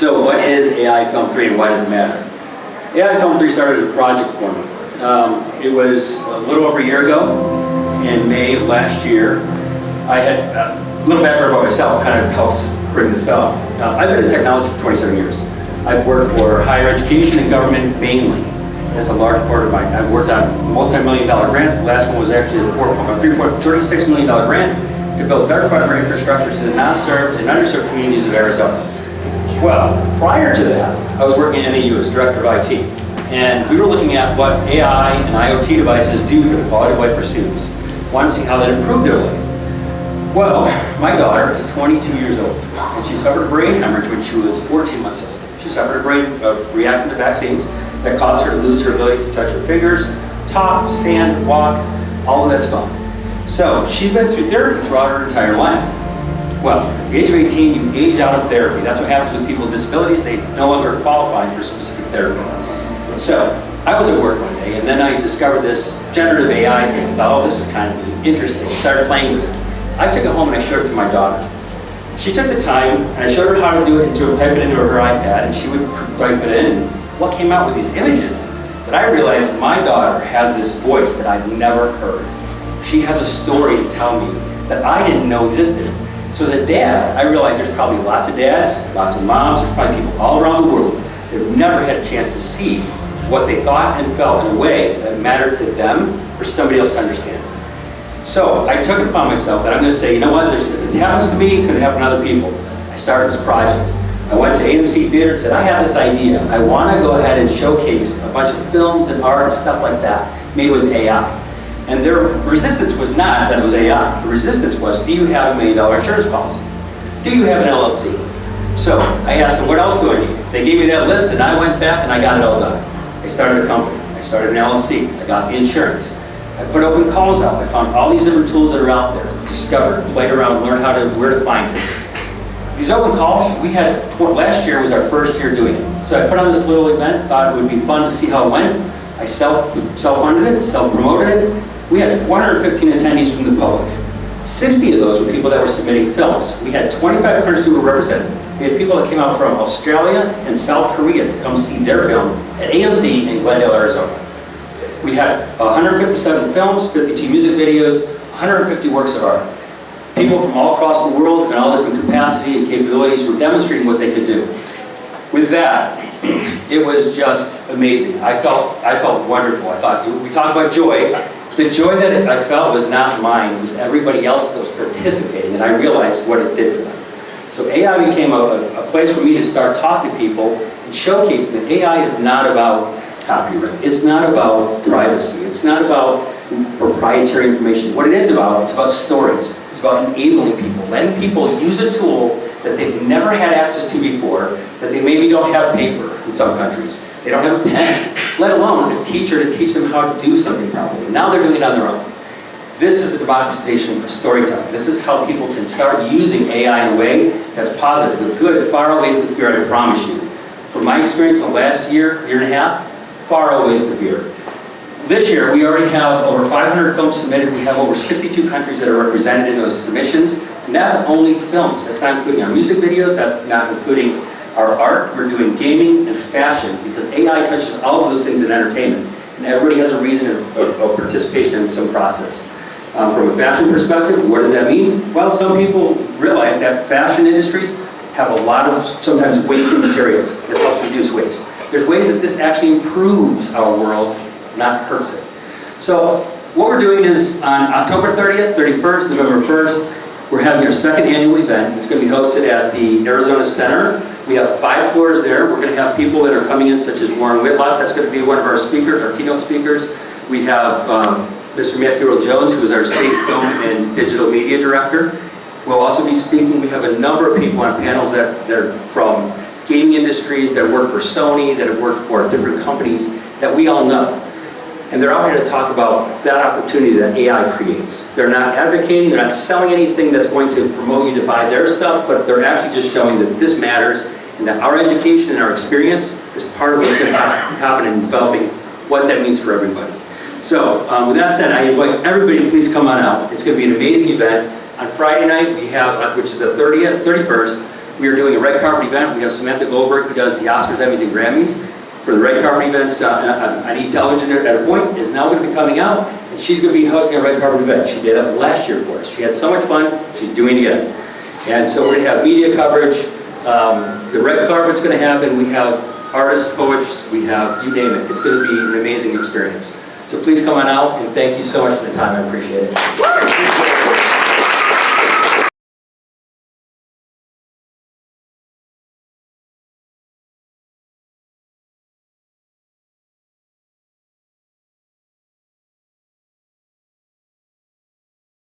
So what is AIFilm3 and why does it matter? AIFilm3 started a project for me. It was a little over a year ago, in May of last year. I had a little background about myself, kind of helps bring this up. I've been in technology for 27 years. I've worked for higher education and government mainly. That's a large part of my, I've worked on multi-million-dollar grants. The last one was actually a $36 million grant to build dark fiber infrastructure to the non-served and underserved communities of Arizona. Well, prior to that, I was working at NAU as director of IT. And we were looking at what AI and IoT devices do for the quality of life for students. Wanted to see how that improved their life. Well, my daughter is 22 years old, and she suffered a brain hemorrhage when she was 14 months old. She suffered a brain reacting to vaccines that caused her to lose her ability to touch her fingers, talk, stand, walk, all of that's gone. So she's been through therapy throughout her entire life. Well, at the age of 18, you age out of therapy. That's what happens with people with disabilities. They no longer qualify for specific therapy. So I was at work one day, and then I discovered this generative AI thing. I thought, oh, this is kind of interesting. Started playing with it. I took it home and I showed it to my daughter. She took the time, and I showed her how to do it, type it into her iPad, and she would type it in. And what came out with these images, that I realized my daughter has this voice that I'd never heard. She has a story to tell me that I didn't know existed. So as a dad, I realized there's probably lots of dads, lots of moms, there's probably people all around the world that have never had a chance to see what they thought and felt in a way that mattered to them for somebody else to understand. So I took it upon myself that I'm going to say, you know what, if it happens to me, it's going to happen to other people. I started this project. I went to AMC Theater and said, I have this idea. I want to go ahead and showcase a bunch of films and art and stuff like that made with AI. And their resistance was not that it was AI. The resistance was, do you have $1 million insurance policy? Do you have an LLC? So I asked them, what else do I need? They gave me that list, and I went back and I got it all done. I started a company. I started an LLC. I got the insurance. I put open calls out. I found all these different tools that are out there, discovered, played around, learned where to find it. These open calls, we had, last year was our first year doing it. So I put on this little event, thought it would be fun to see how it went. I self-funded it, self-promoted it. We had 415 attendees from the public. 60 of those were people that were submitting films. We had 25 countries who were represented. We had people that came out from Australia and South Korea to come see their film at AMC in Glendale, Arizona. We had 157 films, 52 music videos, 150 works of art. People from all across the world in all different capacity and capabilities were demonstrating what they could do. With that, it was just amazing. I felt wonderful. I thought, we talk about joy. The joy that I felt was not mine. It was everybody else that was participating, and I realized what it did for them. So AI became a place for me to start talking to people and showcasing that AI is not about copyright. It's not about privacy. It's not about proprietary information. What it is about, it's about stories. It's about enabling people, letting people use a tool that they've never had access to before, that they maybe don't have paper in some countries. They don't have a pen, let alone a teacher to teach them how to do something properly. Now they're doing it on their own. This is the democratization of storytelling. This is how people can start using AI in a way that's positive. The good far outweighs the fear, I promise you. From my experience in the last year and a half, far outweighs the fear. This year, we already have over 500 films submitted. We have over 62 countries that are represented in those submissions. And that's only films. That's not including our music videos, that's not including our art. We're doing gaming and fashion because AI touches all of those things in entertainment. And everybody has a reason of participation in some process. From a fashion perspective, what does that mean? Well, some people realize that fashion industries have a lot of sometimes wasted materials. This helps reduce waste. There's ways that this actually improves our world, not hurts it. So what we're doing is on October 30th, 31st, November 1st, we're having our second annual event. It's going to be hosted at the Arizona Center. We have 5 floors there. We're going to have people that are coming in, such as Warren Whitlock. That's going to be one of our speakers, our keynote speakers. We have Mr. Matthew Earl Jones, who is our state film and digital media director. We'll also be speaking. We have a number of people on panels that are from gaming industries, that work for Sony, that have worked for different companies that we all know. And they're out here to talk about that opportunity that AI creates. They're not advocating, they're not selling anything that's going to promote you to buy their stuff, but they're actually just showing that this matters and that our education and our experience is part of what's going to happen in developing what that means for everybody. So with that said, I invite everybody to please come on out. It's going to be an amazing event. On Friday night, we have, which is the 31st, We are doing a red carpet event. We have Samantha Goldberg, who does the Oscars, Emmys, and Grammys for the red carpet events on E-Television at a point, is now going to be coming out, and she's going to be hosting a red carpet event. She did it last year for us. She had so much fun, she's doing it again. And so we're going to have media coverage. The red carpet's going to happen. We have artists, poets, we have, you name it. It's going to be an amazing experience. So please come on out, and thank you so much for the time. I appreciate it.